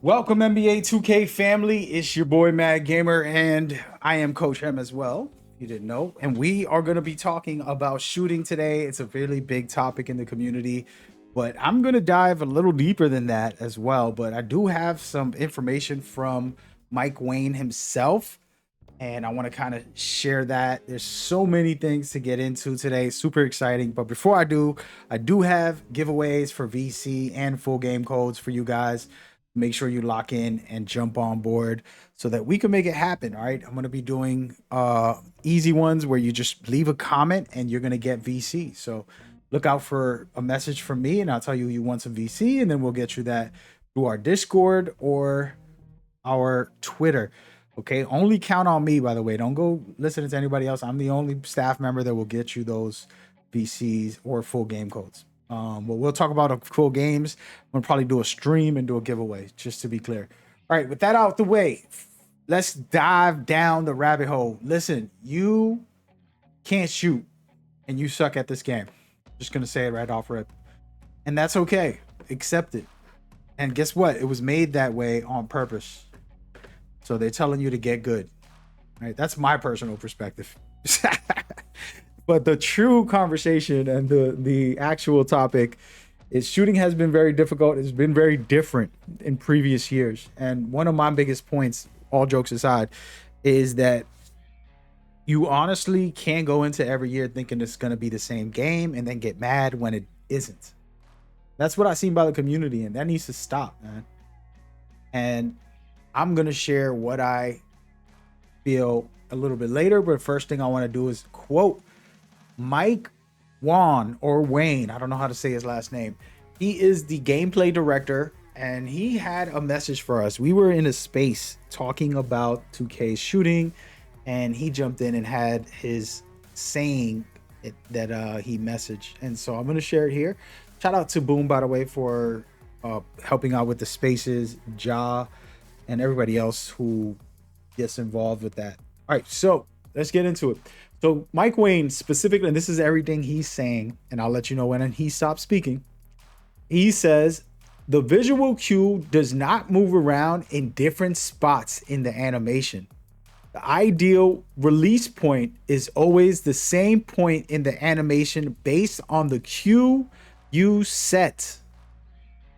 Welcome NBA 2K family. It's your boy Mad Gamer, and I am Coach M as well. You didn't know. And we are going to be talking about shooting today. It's a really big topic in the community, but I'm going to dive a little deeper than that as well. But I do have some information from Mike Wang himself, and I want to kind of share that. There's so many things to get into today. Super exciting. But before I do have giveaways for VC and full game codes for you guys. Make sure you lock in and jump on board so that we can make it happen. All right, I'm going to be doing easy ones where you just leave a comment and you're going to get VC. So look out for a message from me and I'll tell you you want some VC, and then we'll get you that through our Discord or our Twitter. Okay, only count on me, by the way. Don't go listening to anybody else. I'm the only staff member that will get you those VCs or full game codes. We'll talk about a full games. I'm gonna probably do a stream and do a giveaway, just to be clear. All right, with that out the way, let's dive down the rabbit hole. Listen, you can't shoot and you suck at this game. Just gonna say it right off rip. And that's okay. Accept it. And guess what? It was made that way on purpose. So they're telling you to get good. All right, that's my personal perspective. But the true conversation and the actual topic is shooting has been very difficult. It's been very different in previous years. And one of my biggest points, all jokes aside, is that you honestly can't go into every year thinking it's going to be the same game and then get mad when it isn't. That's what I've seen by the community, and that needs to stop, man. And I'm going to share what I feel a little bit later, but first thing I want to do is quote Mike Wang or Wayne. I don't know how to say his last name. He is the gameplay director, and he had a message for us. We were in a space talking about 2K shooting, and he jumped in and had his saying that he messaged. And so I'm going to share it here. Shout out to Boom, by the way, for helping out with the spaces, Ja, and everybody else who gets involved with that. All right, so let's get into it. So Mike Wang specifically, and this is everything he's saying, and I'll let you know when he stops speaking. He says, the visual cue does not move around in different spots in the animation. The ideal release point is always the same point in the animation based on the cue you set.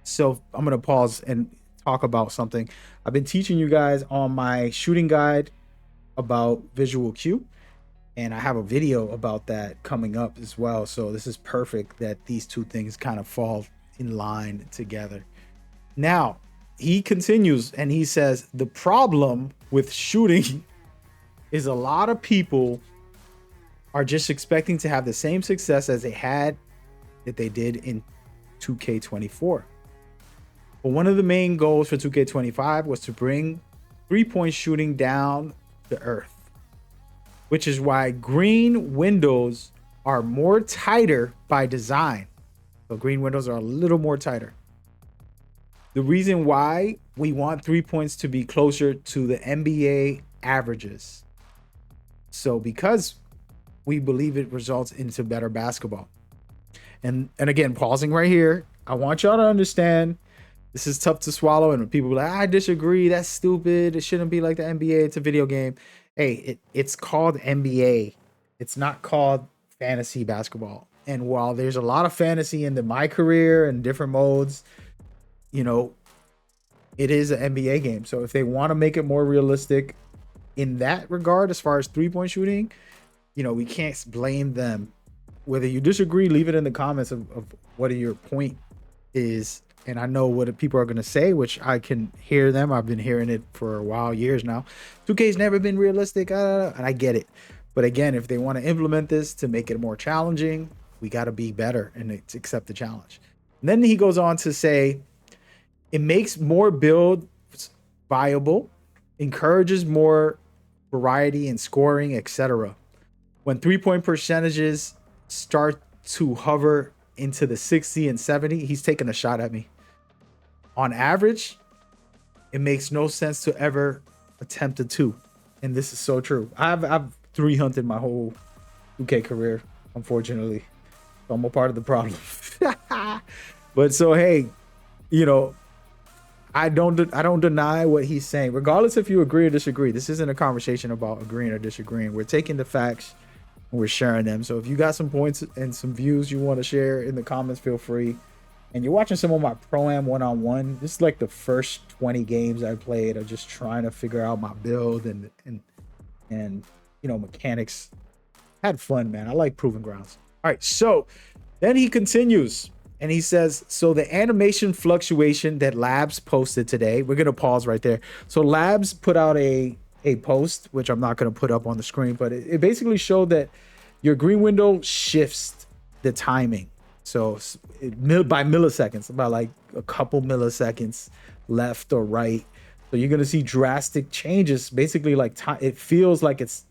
So I'm going to pause and talk about something. I've been teaching you guys on my shooting guide about visual cue, and I have a video about that coming up as well. So this is perfect that these two things kind of fall in line together. Now, he continues and he says, the problem with shooting is a lot of people are just expecting to have the same success as they did in 2K24. But one of the main goals for 2K25 was to bring three-point shooting down to earth, which is why green windows are more tighter by design. So green windows are a little more tighter. The reason why we want 3 points to be closer to the NBA averages. So because we believe it results into better basketball. And again, pausing right here, I want y'all to understand this is tough to swallow, and people are like, I disagree, that's stupid, it shouldn't be like the NBA, it's a video game. Hey, it's called NBA. It's not called fantasy basketball. And while there's a lot of fantasy in my career and different modes, you know, it is an NBA game. So if they want to make it more realistic in that regard, as far as three-point shooting, you know, we can't blame them. Whether you disagree, leave it in the comments of what your point is. And I know what people are going to say, which I can hear them. I've been hearing it for a while, years now. 2K's never been realistic, and I get it. But again, if they want to implement this to make it more challenging, we got to be better and accept the challenge. And then he goes on to say, it makes more builds viable, encourages more variety in scoring, etc. When three-point percentages start to hover into the 60 and 70, he's taking a shot at me. On average, it makes no sense to ever attempt a two. And this is so true. I've 300 my whole 2K career, unfortunately. I'm a part of the problem. But so, hey, you know, I don't deny what he's saying, regardless if you agree or disagree. This isn't a conversation about agreeing or disagreeing. We're taking the facts and we're sharing them. So if you got some points and some views you want to share in the comments, feel free. And you're watching some of my Pro-Am one-on-one. This is like the first 20 games I played of just trying to figure out my build and mechanics. Had fun, man. I like proving grounds. All right, so then he continues and he says, so the animation fluctuation that Labs posted today, we're gonna pause right there. So Labs put out a post, which I'm not gonna put up on the screen, but it basically showed that your green window shifts the timing. So by milliseconds, about like a couple milliseconds left or right. So you're gonna see drastic changes. Basically, like it feels like it's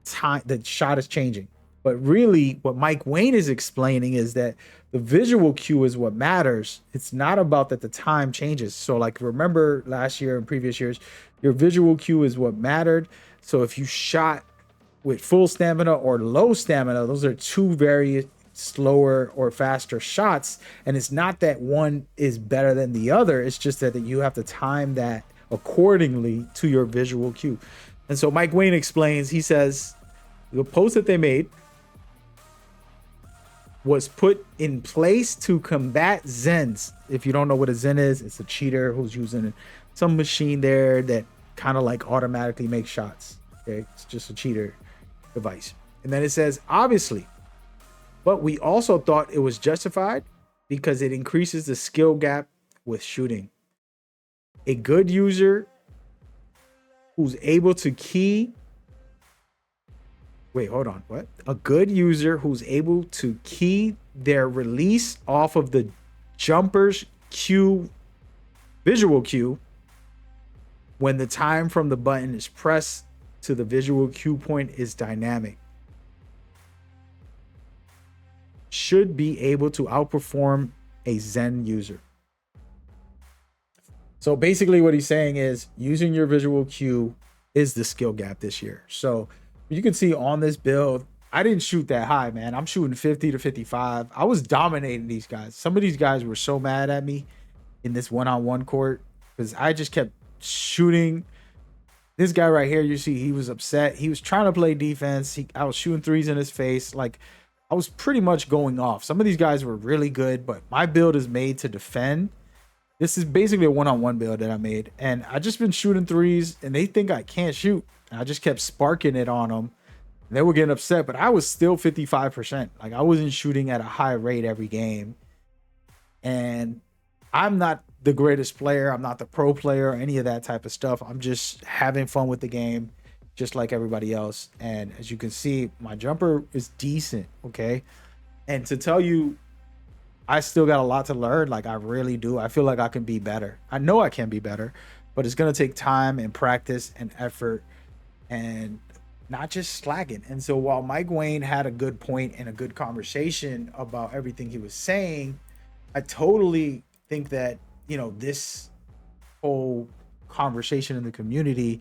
time, the shot is changing. But really, what Mike Wang is explaining is that the visual cue is what matters. It's not about that the time changes. So like, remember last year and previous years, your visual cue is what mattered. So if you shot with full stamina or low stamina, those are two very slower or faster shots. And it's not that one is better than the other. It's just that you have to time that accordingly to your visual cue. And so Mike Wang explains, he says, the post that they made was put in place to combat Zens. If you don't know what a Zen is, it's a cheater who's using some machine there that kind of like automatically makes shots. Okay, it's just a cheater device. And then it says, obviously, but we also thought it was justified because it increases the skill gap with shooting. A good user who's able to key. Wait, hold on. What? A good user who's able to key their release off of the jumper's cue, visual cue, when the time from the button is pressed to the visual cue point is dynamic, should be able to outperform a Zen user. So basically what he's saying is using your visual cue is the skill gap this year. So you can see on this build, I didn't shoot that high, man. I'm shooting 50 to 55. I was dominating these guys. Some of these guys were so mad at me in this one-on-one court because I just kept shooting. This guy right here, you see, he was upset. He was trying to play defense. I was shooting threes in his face. Like, I was pretty much going off. Some of these guys were really good, but my build is made to defend. This is basically a one-on-one build that I made. And I just been shooting threes, and they think I can't shoot. And I just kept sparking it on them. And they were getting upset, but I was still 55%. Like, I wasn't shooting at a high rate every game. And I'm not the greatest player. I'm not the pro player or any of that type of stuff. I'm just having fun with the game, just like everybody else. And as you can see, my jumper is decent, okay? And to tell you, I still got a lot to learn. Like, I really do. I feel like I can be better. I know I can be better, but it's going to take time and practice and effort and not just slacking. And so while Mike Wang had a good point and a good conversation about everything he was saying, I totally think that, this whole conversation in the community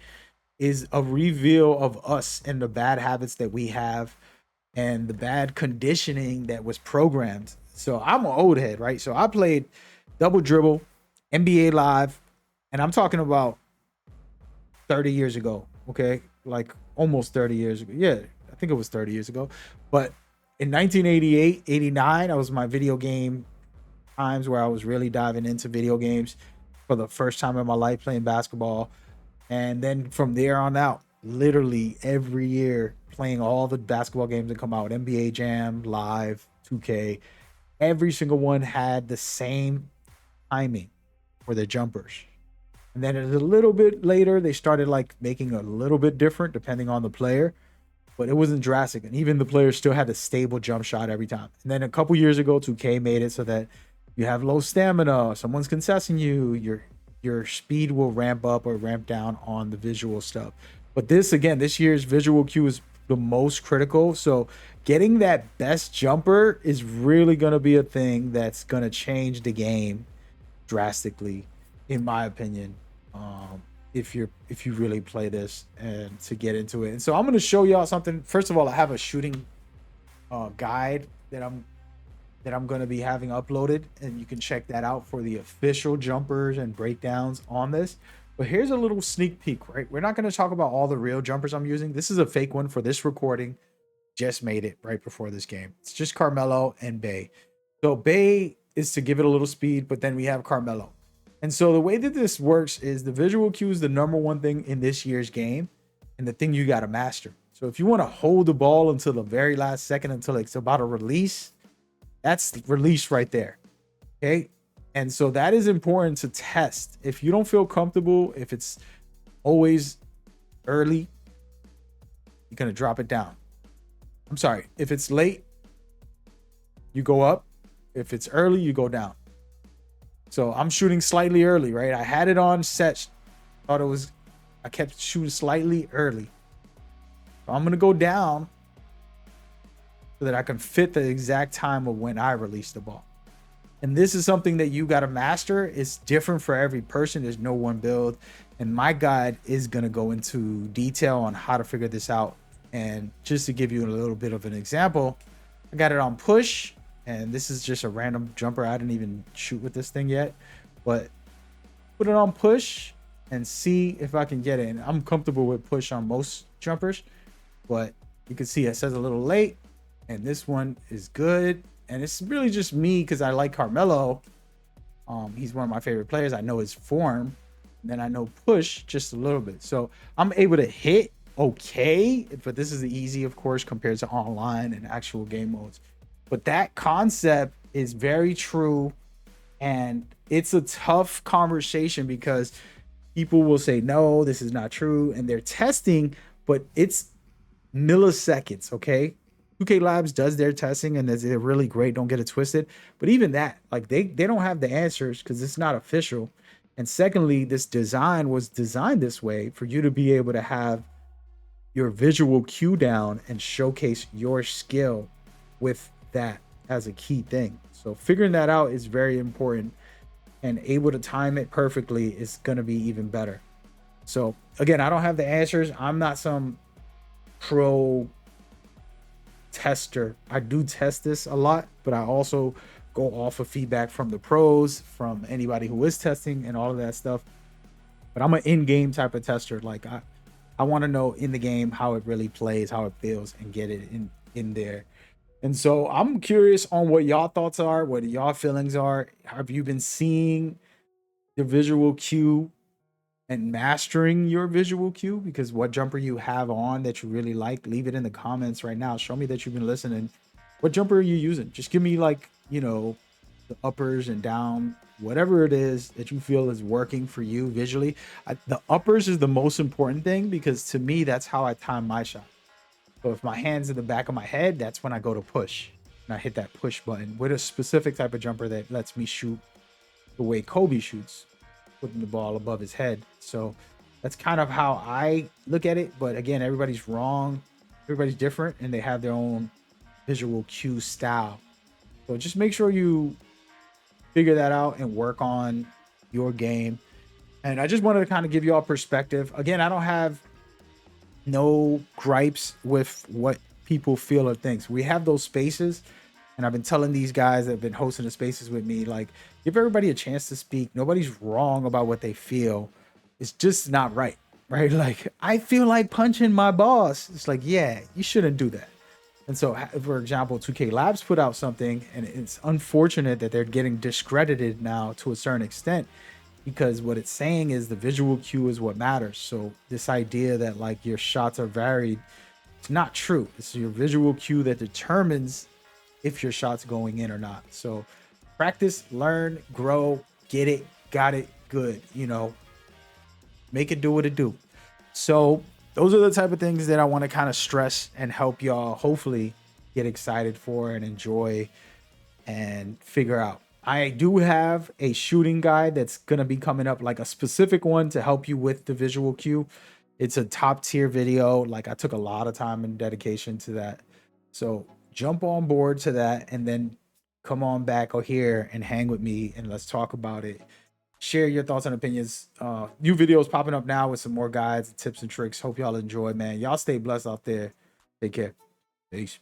is a reveal of us and the bad habits that we have and the bad conditioning that was programmed. So I'm an old head, right? So I played double dribble, NBA Live, and I'm talking about 30 years ago, okay? Like almost 30 years ago. Yeah, I think it was 30 years ago. But in 1988, 89, that was my video game times where I was really diving into video games for the first time in my life, playing basketball. And then from there on out, literally every year playing all the basketball games that come out, NBA Jam, Live, 2K, every single one had the same timing for their jumpers. And then a little bit later, they started like making a little bit different depending on the player, but it wasn't drastic. And even the players still had a stable jump shot every time. And then a couple years ago, 2K made it so that you have low stamina, someone's contesting you, your speed will ramp up or ramp down on the visual stuff. But this year's visual cue is the most critical. So getting that best jumper is really going to be a thing that's going to change the game drastically, in my opinion. If you really play this and to get into it. And so I'm going to show y'all something. First of all, I have a shooting guide that I'm that I'm going to be having uploaded, and you can check that out for the official jumpers and breakdowns on this. But here's a little sneak peek, right? We're not going to talk about all the real jumpers I'm using. This is a fake one for this recording. Just made it right before this game. It's just Carmelo and Bay. So Bay is to give it a little speed, but then we have Carmelo. And so the way that this works is the visual cue is the number one thing in this year's game and the thing you got to master. So if you want to hold the ball until the very last second, until it's about to release, that's release right there. Okay. And so that is important to test. If you don't feel comfortable, if it's always early, you're going to drop it down. I'm sorry. If it's late, you go up. If it's early, you go down. So I'm shooting slightly early, right? I had it on set. I kept shooting slightly early. So I'm going to go down so that I can fit the exact time of when I release the ball. And this is something that you got to master. It's different for every person. There's no one build. And my guide is going to go into detail on how to figure this out. And just to give you a little bit of an example, I got it on push. And this is just a random jumper. I didn't even shoot with this thing yet. But put it on push and see if I can get it. And I'm comfortable with push on most jumpers. But you can see it says a little late. And this one is good. And it's really just me because I like Carmelo. He's one of my favorite players. I know his form. And then I know push just a little bit. So I'm able to hit okay. But this is easy, of course, compared to online and actual game modes. But that concept is very true. And it's a tough conversation because people will say, no, this is not true. And they're testing, but it's milliseconds, okay? 2K Labs does their testing and they're really great. Don't get it twisted. But even that, like they don't have the answers because it's not official. And secondly, this design was designed this way for you to be able to have your visual cue down and showcase your skill with that as a key thing. So figuring that out is very important, and able to time it perfectly is going to be even better. So again, I don't have the answers. I'm not some pro tester. I do test this a lot, but I also go off of feedback from the pros, from anybody who is testing and all of that stuff. But I'm an in-game type of tester. Like I want to know in the game how it really plays, how it feels, and get it in there. And so I'm curious on what y'all thoughts are, what y'all feelings are. Have you been seeing the visual cue and mastering your visual cue? Because what jumper you have on that you really like, leave it in the comments right now. Show me that you've been listening. What jumper are you using? Just give me, like, you know, the uppers and down, whatever it is that you feel is working for you visually. The uppers is the most important thing because to me, that's how I time my shot. So if my hand's in the back of my head, that's when I go to push. And I hit that push button with a specific type of jumper that lets me shoot the way Kobe shoots, putting the ball above his head. So that's kind of how I look at it. But again, everybody's wrong. Everybody's different and they have their own visual cue style. So just make sure you figure that out and work on your game. And I just wanted to kind of give you all perspective. Again, I don't have no gripes with what people feel or thinks. We have those spaces, and I've been telling these guys that have been hosting the spaces with me, like, give everybody a chance to speak. Nobody's wrong about what they feel. It's just not right? Like, I feel like punching my boss. It's like, yeah, you shouldn't do that. And so, for example, 2K Labs put out something, and it's unfortunate that they're getting discredited now to a certain extent, because what it's saying is the visual cue is what matters. So this idea that like your shots are varied, it's not true. It's your visual cue that determines if your shot's going in or not. So practice, learn, grow, get it, got it, good. You know, make it do what it do. So those are the type of things that I want to kind of stress and help y'all hopefully get excited for and enjoy and figure out. I do have a shooting guide that's going to be coming up, like a specific one to help you with the visual cue. It's a top tier video. Like, I took a lot of time and dedication to that. So jump on board to that and then come on back here and hang with me and let's talk about it. Share your thoughts and opinions. New videos popping up now with some more guides, tips and tricks. Hope y'all enjoy, man. Y'all stay blessed out there. Take care. Peace.